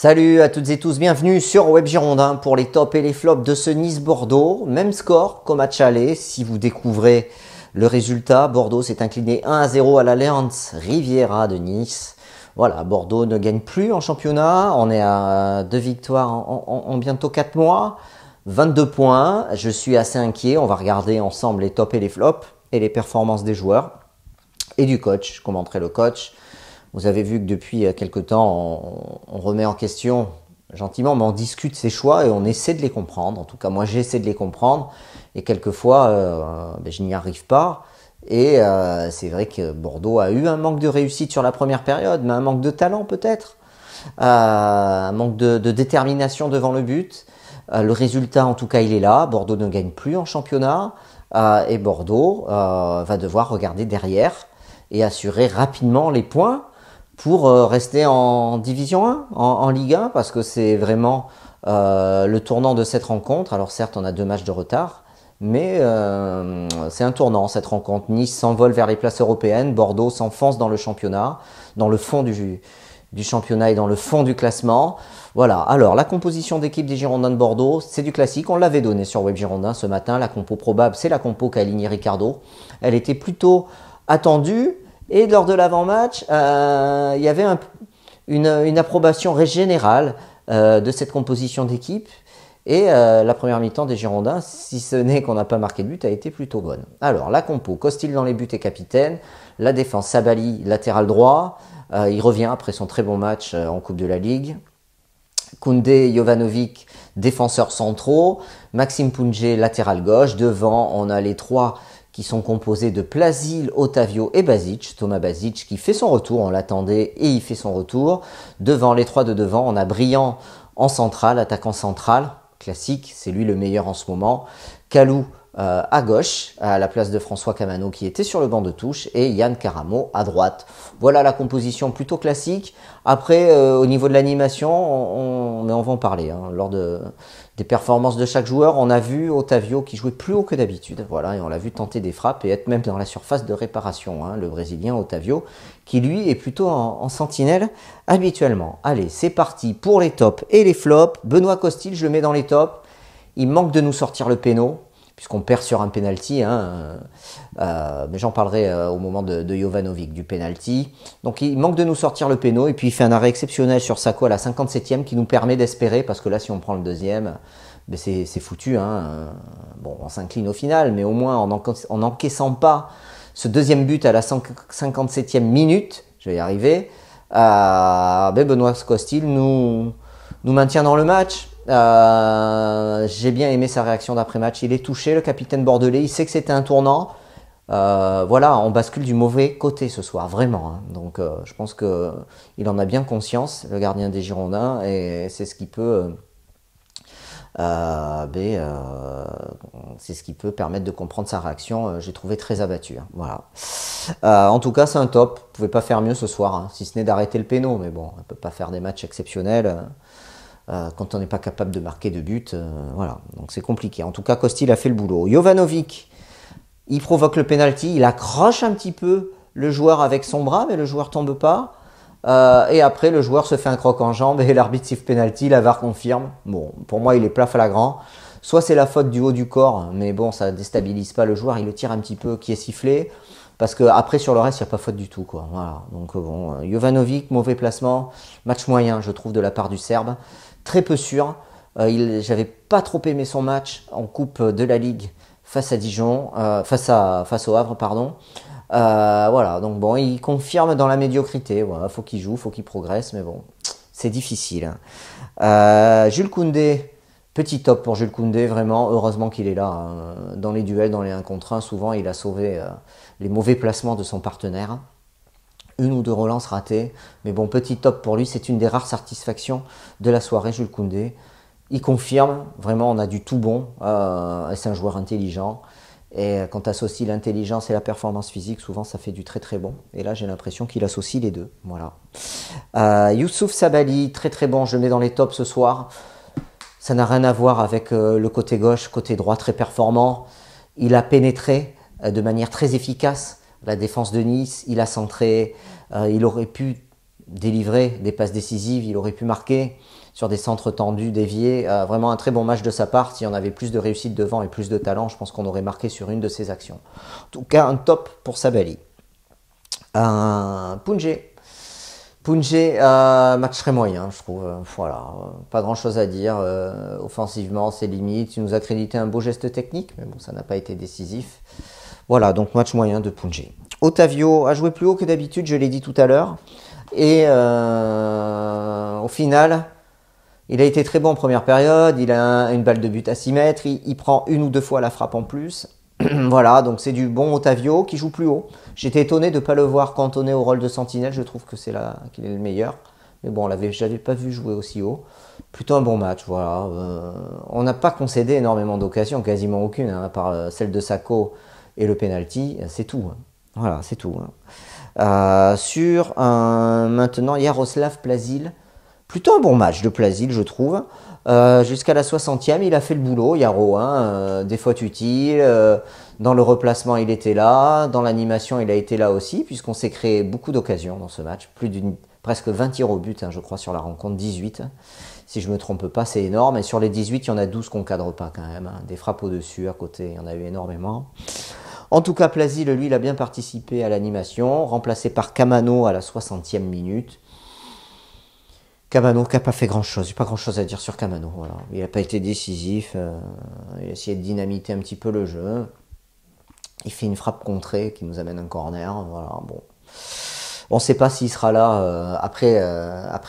Salut à toutes et tous, bienvenue sur Web Girondin pour les tops et les flops de ce Nice-Bordeaux. Même score qu'au match aller. Si vous découvrez le résultat, Bordeaux s'est incliné 1-0 à l'Allianz Riviera de Nice. Voilà, Bordeaux ne gagne plus en championnat. On est à 2 victoires en bientôt 4 mois. 22 points. Je suis assez inquiet. On va regarder ensemble les tops et les flops et les performances des joueurs et du coach. Je commenterai le coach. Vous avez vu que depuis quelque temps, on remet en question gentiment, mais on discute ses choix et on essaie de les comprendre. En tout cas, moi, j'essaie de les comprendre et quelquefois, je n'y arrive pas. Et c'est vrai que Bordeaux a eu un manque de réussite sur la première période, mais un manque de talent peut-être, un manque de détermination devant le but. Le résultat, en tout cas, il est là. Bordeaux ne gagne plus en championnat et Bordeaux va devoir regarder derrière et assurer rapidement les points pour rester en Division 1, en Ligue 1, parce que c'est vraiment le tournant de cette rencontre. Alors certes, on a 2 matchs de retard, mais c'est un tournant cette rencontre. Nice s'envole vers les places européennes, Bordeaux s'enfonce dans le championnat, dans le fond du championnat et dans le fond du classement. Voilà, alors la composition d'équipe des Girondins de Bordeaux, c'est du classique, on l'avait donné sur Web Girondin ce matin. La compo probable, c'est la compo qu'a alignée Ricardo. Elle était plutôt attendue. Et lors de l'avant-match, il y avait une approbation générale de cette composition d'équipe. Et la première mi-temps des Girondins, si ce n'est qu'on n'a pas marqué de but, a été plutôt bonne. Alors, la compo, Costil dans les buts et capitaine. La défense, Sabali, latéral droit. Il revient après son très bon match en Coupe de la Ligue. Koundé, Jovanovic, défenseurs centraux. Maxime Pounjé, latéral gauche. Devant, on a les 3 qui sont composés de Plasil, Otavio et Basic. Thomas Basic qui fait son retour, on l'attendait et il fait son retour. Devant, les 3 de devant, on a Briand en centrale, attaquant central, classique, c'est lui le meilleur en ce moment. Kalou à gauche, à la place de François Camano qui était sur le banc de touche, et Yann Karamo à droite. Voilà la composition plutôt classique. Après, au niveau de l'animation, mais on va en parler. Lors des performances de chaque joueur, on a vu Otavio qui jouait plus haut que d'habitude. Voilà, et on l'a vu tenter des frappes et être même dans la surface de réparation. Le Brésilien Otavio, qui lui est plutôt en sentinelle habituellement. Allez, c'est parti pour les tops et les flops. Benoît Costil, je le mets dans les tops. Il manque de nous sortir le péno, puisqu'on perd sur un penalty, mais j'en parlerai au moment de Jovanovic, du penalty. Donc il manque de nous sortir le péno, et puis il fait un arrêt exceptionnel sur Sako à la 57e qui nous permet d'espérer, parce que là si on prend le deuxième, c'est foutu. Bon, on s'incline au final, mais au moins en n'encaissant pas ce deuxième but à la 57e minute, je vais y arriver, Benoît Costil nous maintient dans le match. J'ai bien aimé sa réaction d'après-match. Il est touché, le capitaine bordelais. Il sait que c'était un tournant. Voilà, on bascule du mauvais côté ce soir, vraiment. Donc, je pense que il en a bien conscience, le gardien des Girondins, et c'est ce qui peut, c'est ce qui peut permettre de comprendre sa réaction. J'ai trouvé très abattu. Voilà. En tout cas, c'est un top. Vous pouvez pas faire mieux ce soir, si ce n'est d'arrêter le péno. Mais bon, on peut pas faire des matchs exceptionnels. Quand on n'est pas capable de marquer de but, voilà, donc c'est compliqué. En tout cas, Costil a fait le boulot. Jovanovic, il provoque le penalty, il accroche un petit peu le joueur avec son bras, mais le joueur tombe pas. Et après, le joueur se fait un croc en jambe et l'arbitre siffle penalty, la VAR confirme. Bon, pour moi, il est plat flagrant. Soit c'est la faute du haut du corps, mais bon, ça déstabilise pas le joueur, il le tire un petit peu, qui est sifflé. Parce que après sur le reste, il n'y a pas faute du tout, quoi. Voilà. Donc bon, Jovanovic, mauvais placement, match moyen, je trouve, de la part du Serbe. Très peu sûr. J'avais pas trop aimé son match en Coupe de la Ligue face à Dijon, face au Havre, pardon. Voilà, donc bon, il confirme dans la médiocrité. Voilà, faut qu'il joue, faut qu'il progresse, mais bon, c'est difficile. Jules Koundé, petit top pour Jules Koundé, vraiment. Heureusement qu'il est là. Dans les duels, dans les 1 contre 1, souvent il a sauvé les mauvais placements de son partenaire. 1 ou 2 relances ratées, mais bon, petit top pour lui, c'est une des rares satisfactions de la soirée, Jules Koundé. Il confirme, vraiment, on a du tout bon, c'est un joueur intelligent, et quand tu associes l'intelligence et la performance physique, souvent ça fait du très très bon, et là j'ai l'impression qu'il associe les deux, voilà. Youssouf Sabali, très très bon, je le mets dans les tops ce soir, ça n'a rien à voir avec le côté gauche, côté droit très performant, il a pénétré de manière très efficace la défense de Nice, il a centré, il aurait pu délivrer des passes décisives, il aurait pu marquer sur des centres tendus, déviés. Vraiment un très bon match de sa part. Si on avait plus de réussite devant et plus de talent, je pense qu'on aurait marqué sur une de ses actions. En tout cas, un top pour Sabali. Punjé. Punjé, match très moyen, je trouve. Voilà, pas grand chose à dire. Offensivement, c'est limite. Il nous a crédité un beau geste technique, mais bon, ça n'a pas été décisif. Voilà, donc match moyen de Punjé. Otavio a joué plus haut que d'habitude, je l'ai dit tout à l'heure. Et au final, il a été très bon en première période. Il a une balle de but à 6 mètres. Il prend une ou deux fois la frappe en plus. Voilà, donc c'est du bon Otavio qui joue plus haut. J'étais étonné de ne pas le voir cantonné au rôle de sentinelle. Je trouve que c'est là qu'il est le meilleur. Mais bon, je l'avais pas vu jouer aussi haut. Plutôt un bon match, voilà. On n'a pas concédé énormément d'occasions, quasiment aucune, hein, à part celle de Sacco et le penalty. C'est tout. Hein. Voilà, c'est tout. Hein. Maintenant, Yaroslav Plazil. Plutôt un bon match de Plazil, je trouve. Jusqu'à la 60e, il a fait le boulot, Yaro, hein, des fautes utiles. Dans le replacement, il était là. Dans l'animation, il a été là aussi, puisqu'on s'est créé beaucoup d'occasions dans ce match. Presque 20 tirs au but, hein, je crois, sur la rencontre, 18. Si je ne me trompe pas, c'est énorme. Et sur les 18, il y en a 12 qu'on ne cadre pas quand même. Hein. Des frappes au-dessus, à côté, il y en a eu énormément. En tout cas, Plazil, lui, il a bien participé à l'animation, remplacé par Camano à la 60e minute. Camano qui n'a pas fait grand-chose, j'ai pas grand-chose à dire sur Camano. Voilà. Il n'a pas été décisif, il a essayé de dynamiter un petit peu le jeu. Il fait une frappe contrée qui nous amène un corner. Voilà, bon. On ne sait pas s'il sera là après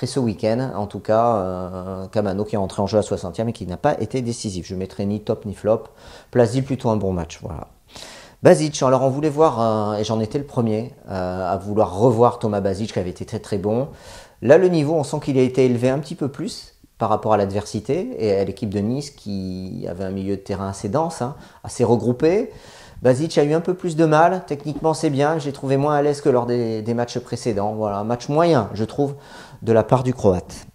ce week-end. En tout cas, Camano qui est entré en jeu à 60e et qui n'a pas été décisif. Je ne mettrai ni top ni flop. Plazil, plutôt un bon match. Voilà. Basic, alors on voulait voir, et j'en étais le premier, à vouloir revoir Thomas Basic qui avait été très très bon. Là, le niveau, on sent qu'il a été élevé un petit peu plus par rapport à l'adversité et à l'équipe de Nice qui avait un milieu de terrain assez dense, hein, assez regroupé. Basic a eu un peu plus de mal, techniquement c'est bien, j'ai trouvé moins à l'aise que lors des matchs précédents. Voilà, un match moyen, je trouve, de la part du Croate.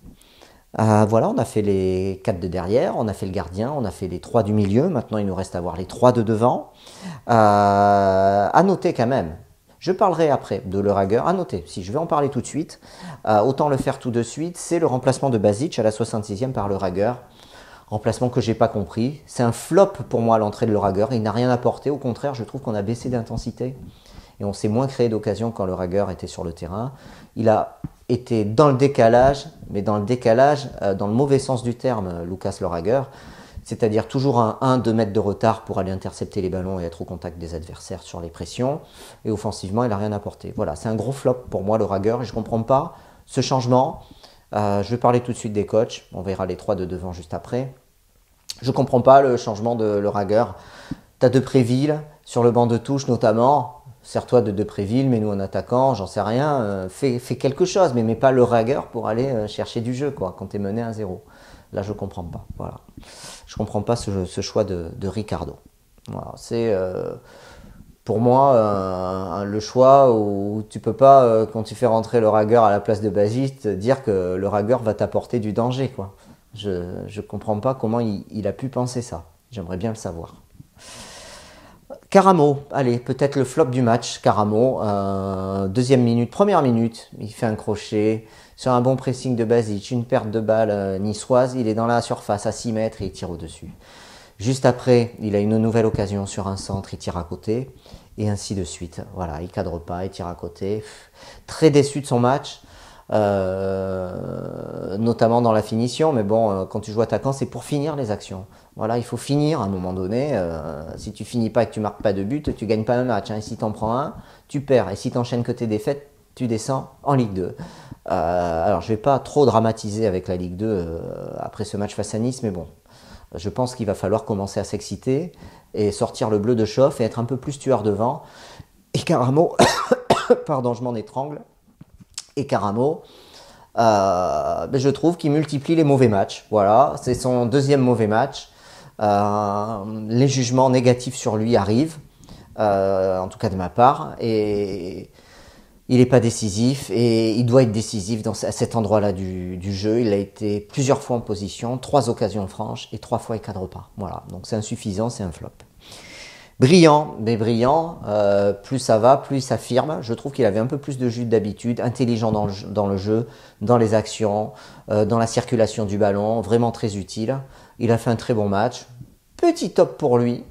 Voilà, on a fait les 4 de derrière, on a fait le gardien, on a fait les 3 du milieu. Maintenant, il nous reste à voir les 3 de devant. À noter quand même, je parlerai après de Le Rager. À noter, si je vais en parler tout de suite, autant le faire tout de suite, c'est le remplacement de Basic à la 66e par Le Rager. Remplacement que j'ai pas compris. C'est un flop pour moi à l'entrée de Le Rager. Il n'a rien apporté. Au contraire, je trouve qu'on a baissé d'intensité et on s'est moins créé d'occasion quand Le Rager était sur le terrain. Il a été dans le décalage, mais dans le décalage, dans le mauvais sens du terme, Lucas Le Rager. C'est-à-dire toujours un 1-2 mètres de retard pour aller intercepter les ballons et être au contact des adversaires sur les pressions. Et offensivement, il n'a rien apporté. Voilà, c'est un gros flop pour moi, Le Rager, et je ne comprends pas ce changement. Je vais parler tout de suite des coachs. On verra les 3 de devant juste après. Je ne comprends pas le changement de Le Rager. Tu as Depréville sur le banc de touche notamment. Sers-toi de Depréville, mets-nous en attaquant, j'en sais rien. Fais quelque chose, mais mets pas Le Rager pour aller chercher du jeu quoi, quand tu es mené 1-0. Là, je ne comprends pas. Voilà. Je ne comprends pas ce choix de Ricardo. Voilà. C'est pour moi le choix où tu ne peux pas, quand tu fais rentrer Le Rager à la place de Basic, dire que Le Rager va t'apporter du danger. Quoi. Je ne comprends pas comment il a pu penser ça. J'aimerais bien le savoir. Caramo, allez, peut-être le flop du match, Caramo, deuxième minute, première minute, il fait un crochet, sur un bon pressing de Basic, une perte de balle niçoise, il est dans la surface à 6 mètres et il tire au-dessus. Juste après, il a une nouvelle occasion sur un centre, il tire à côté, et ainsi de suite. Voilà, il cadre pas, il tire à côté. Très déçu de son match, notamment dans la finition, mais bon, quand tu joues attaquant, c'est pour finir les actions. Voilà, il faut finir à un moment donné. Si tu finis pas et que tu marques pas de but, tu gagnes pas un match. Hein. Et si tu en prends un, tu perds. Et si tu enchaînes que tes défaites, tu descends en Ligue 2. Alors, je vais pas trop dramatiser avec la Ligue 2 après ce match face à Nice, mais bon, je pense qu'il va falloir commencer à s'exciter et sortir le bleu de chauffe et être un peu plus tueur devant. Et Caramo, pardon, je m'en étrangle. Et Caramo, je trouve qu'il multiplie les mauvais matchs. Voilà, c'est son deuxième mauvais match. Les jugements négatifs sur lui arrivent, en tout cas de ma part, et il n'est pas décisif, et il doit être décisif à cet endroit-là du jeu. Il a été plusieurs fois en position, 3 occasions franches, et 3 fois il ne cadre pas. Voilà, donc c'est insuffisant, c'est un flop. Brillant, mais brillant, plus ça va, plus il s'affirme. Je trouve qu'il avait un peu plus de jus d'habitude, intelligent dans le jeu, dans les actions, dans la circulation du ballon, vraiment très utile. Il a fait un très bon match. Petit top pour lui.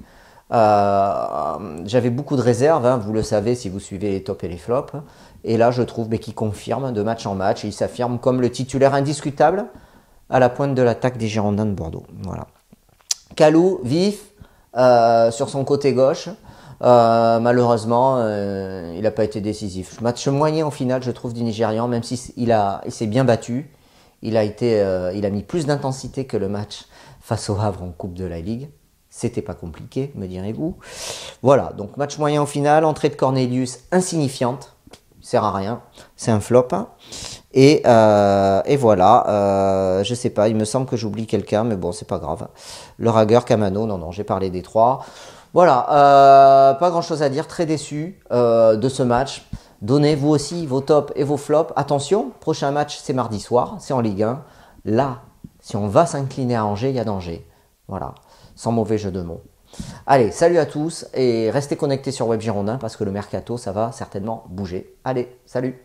J'avais beaucoup de réserves, hein, vous le savez si vous suivez les tops et les flops. Et là, je trouve qu'il confirme de match en match. Et il s'affirme comme le titulaire indiscutable à la pointe de l'attaque des Girondins de Bordeaux. Voilà. Kalou, vif, sur son côté gauche. Malheureusement, il n'a pas été décisif. Match moyen en finale, je trouve, du Nigérian, même s'il s'est bien battu. Il a mis plus d'intensité que le match face au Havre en Coupe de la Ligue. C'était pas compliqué, me direz-vous. Voilà, donc match moyen en finale, entrée de Cornelius insignifiante, sert à rien, c'est un flop. Et voilà, je sais pas, il me semble que j'oublie quelqu'un, mais bon, c'est pas grave. Le Ragueur, Camano, non, j'ai parlé des trois. Voilà, pas grand chose à dire, très déçu de ce match. Donnez vous aussi vos tops et vos flops. Attention, prochain match, c'est mardi soir, c'est en Ligue 1. Là, si on va s'incliner à Angers, il y a danger. Voilà, sans mauvais jeu de mots. Allez, salut à tous et restez connectés sur Web Girondin parce que le mercato, ça va certainement bouger. Allez, salut!